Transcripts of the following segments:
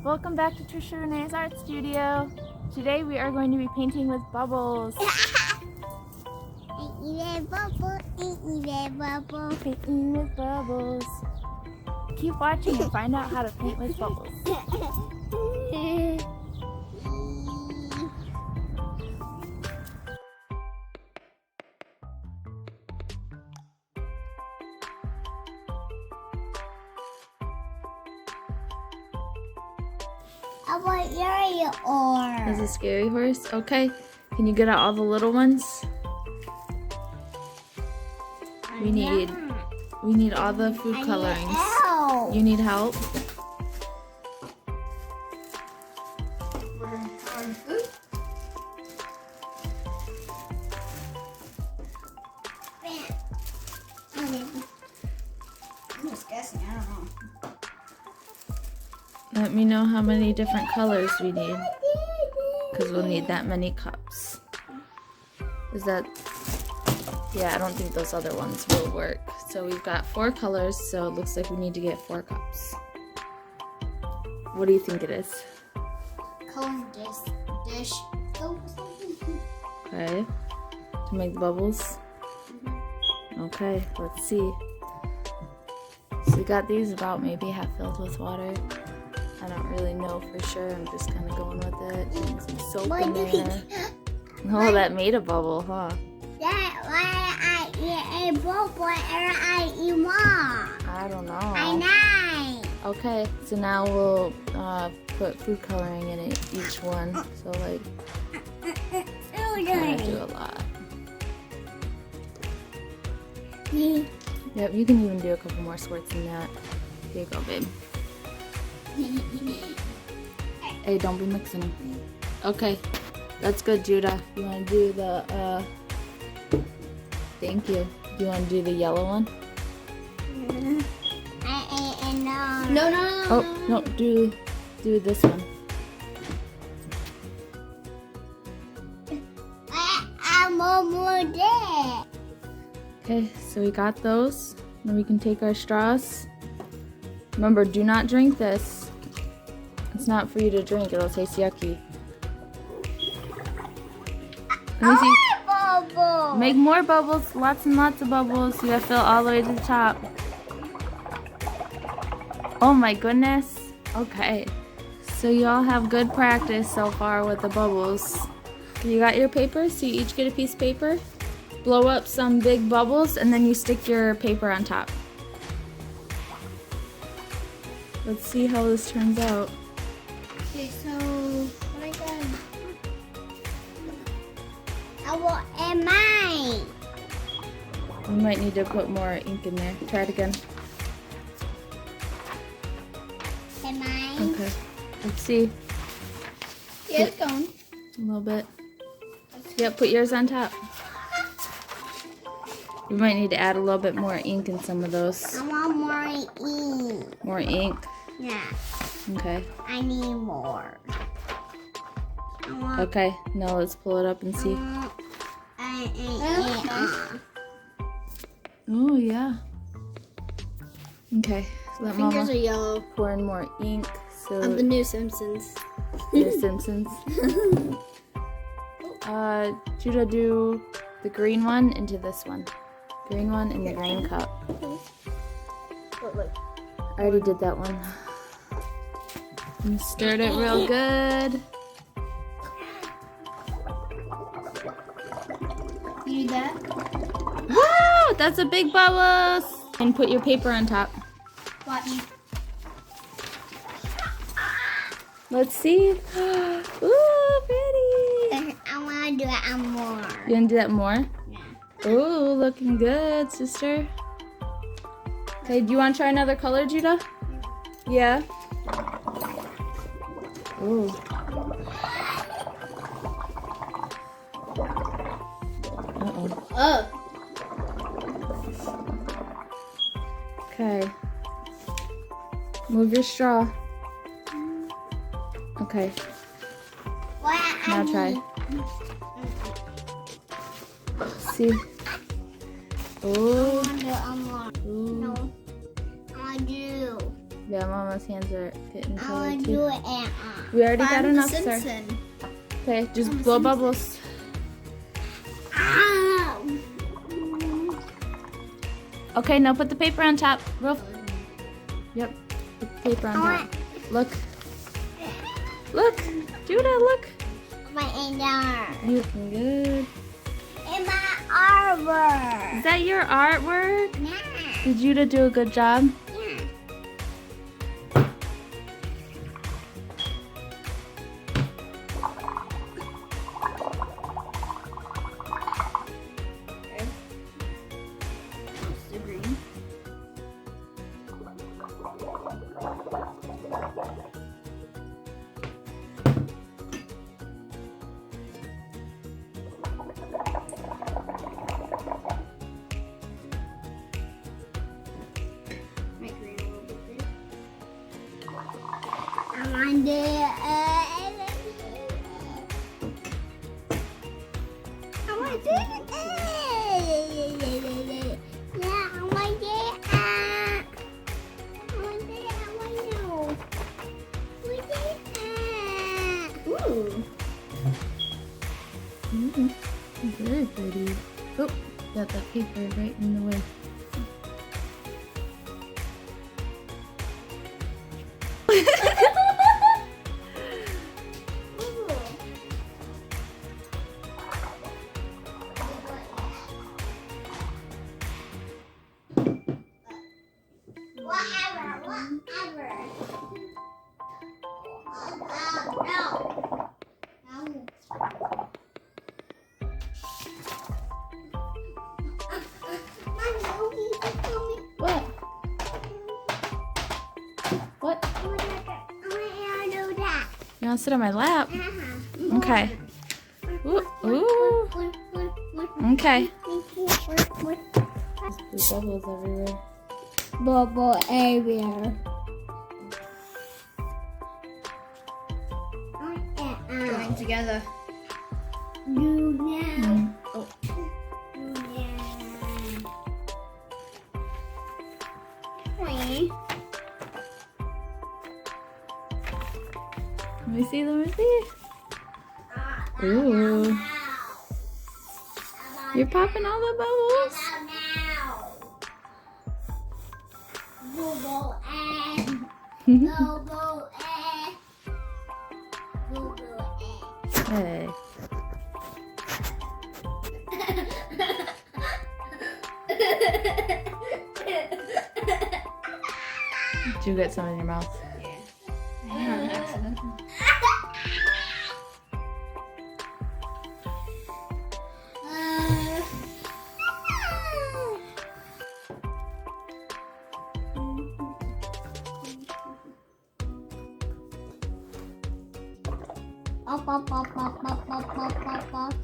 Welcome back to Trisha Renee's Art Studio. Today we are going to be painting with bubbles. Painting with bubbles. Keep watching and find out how to paint with bubbles. I want your oar. There's a scary horse. Okay. Can you get out all the little ones? We need all the food colorings. Help. You need help? I'm just guessing. I don't know. Let me know how many different colors we need, because we'll need that many cups. Is that... Yeah, I don't think those other ones will work. So we've got 4 colors, so it looks like we need to get 4 cups. What do you think it is? Cone dish. Okay. To make the bubbles? Okay, let's see. So we got these about maybe half filled with water. I don't really know for sure. I'm just kind of going with it. Getting some soap in there. Oh, that made a bubble, huh? That why I eat a bubble and I eat more. I don't know. I know. Okay, so now we'll put food coloring in each one. So like, I do a lot. Yep, you can even do a couple more squirts than that. Here you go, babe. Hey, don't be mixing them. Okay, that's good, Judah. You want to do the, thank you. Do you want to do the yellow one? No. Oh, no, do this one. I'm almost there. Okay, so we got those. Then we can take our straws. Remember, do not drink this. It's not for you to drink. It'll taste yucky. Let me see. Bubble. Make more bubbles. Lots and lots of bubbles. You gotta fill all the way to the top. Oh my goodness. Okay. So you all have good practice so far with the bubbles. You got your paper? So you each get a piece of paper. Blow up some big bubbles and then you stick your paper on top. Let's see how this turns out. Okay, so what I got? I want mine. We might need to put more ink in there. Try it again. Am I? Okay. Let's see. Yeah, it's going. A little bit. Yep, put yours on top. We might need to add a little bit more ink in some of those. I want more ink. More ink? Yeah. Okay. I need more. I want. Okay, now let's pull it up and see. Oh, yeah. Okay, let Fingers Mama are yellow. pour in more ink. So I'm the new Simpsons. The Simpsons. Judah, do the green one into this one. Green one in the green cup. I already did that one. And stirred it real good. You do that? Woo! That's a big bubbles! And put your paper on top. Watch. Let's see. Ooh, pretty! I want to do it more. You want to do that more? Yeah. Ooh, looking good, sister. Okay, do you want to try another color, Judah? Yeah? Ooh. Uh-oh. Oh. Okay. Move your straw. Okay, now try. See? I Oh. want to do more. Ooh. No. I do. Yeah, Mama's hands are getting I cold want to too. do it and We already got I'm enough, the sir. Simpson. Okay, just I'm a blow Simpson. bubbles. Ow! Okay, now put the paper on top. Rolf. Yep, put the paper on top. Look. Look, Judah, look. My inner. You looking good. In my arbor. Is that your artwork? Yeah. Did Judah do a good job? Yeah. The green. Make green a little bit there. I want to I want to yeah, I want to I want to Ooh. Very pretty. Oh, got that paper right in the way. Whatever. No. What? What? You want to sit on my lap? Okay. Ooh. Ooh. Okay. There's blue bubbles everywhere. Bubble area. Join together. Oh. Let me see. Let me see. Ooh. You're popping all the bubbles. Bubble egg. Bubble egg. Bubble egg. Hey. Did you get some in your mouth? Up, up, up, up, up, up, up, up, up.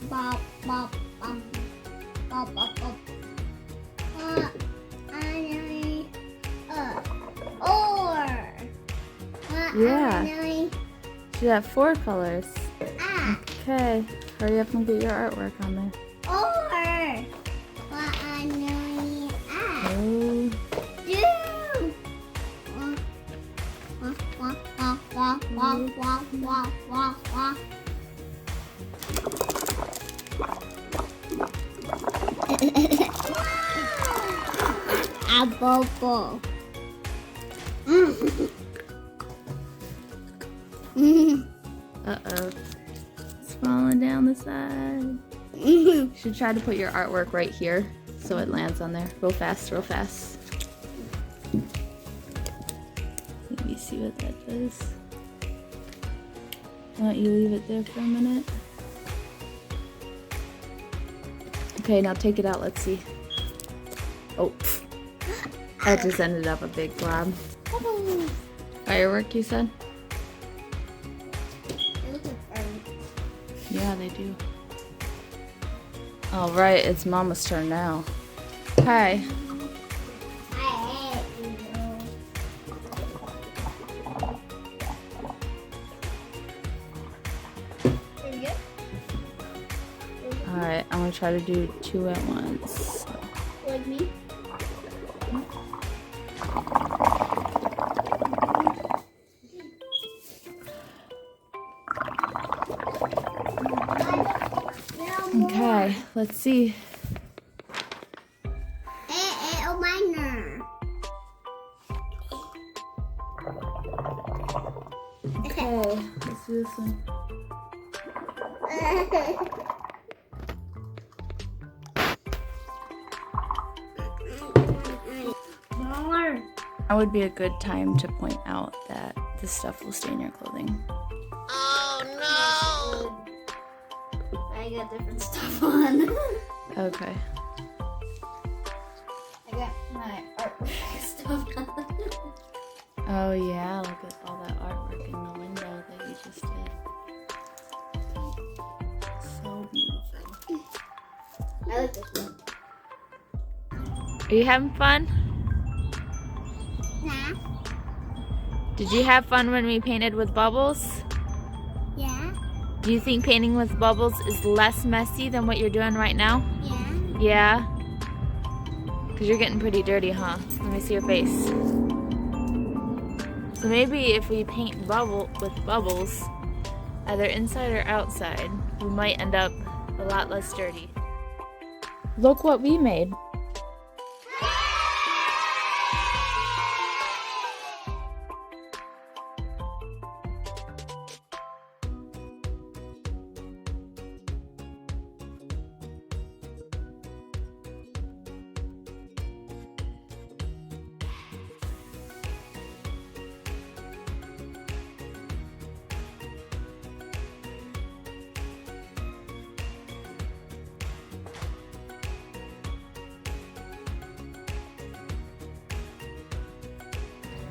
Bop, bop, bop, bop, bop, bop, bop, bop. Or. Yeah. You have 4 colors. Ah. Okay. Hurry up and get your artwork on there. Or. What I know. Ah. Oh. Do. Wah, wah, wah, wah, wah, wah, wah, wah. A bubble. Uh-oh. It's falling down the side. You should try to put your artwork right here so it lands on there. Real fast, real fast. Let me see what that does. Why don't you leave it there for a minute? Okay, now take it out. Let's see. Oh, that just ended up a big glob. Firework, you said? Yeah, they do. All right, it's Mama's turn now. Hi. All right, I'm gonna try to do 2 at once. What like me? Okay, let's see. Oh, minor. Okay, let's do this one. That would be a good time to point out that this stuff will stain your clothing. I got different stuff on. Okay. I got my artwork stuff on. Oh yeah, look at all that artwork in the window that you just did. So beautiful. I like this one. Are you having fun? Nah. Did you have fun when we painted with bubbles? Yeah. Do you think painting with bubbles is less messy than what you're doing right now? Yeah. Yeah? Because you're getting pretty dirty, huh? Let me see your face. So maybe if we paint with bubbles, either inside or outside, we might end up a lot less dirty. Look what we made.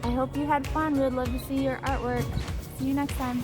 I hope you had fun. We'd love to see your artwork. See you next time.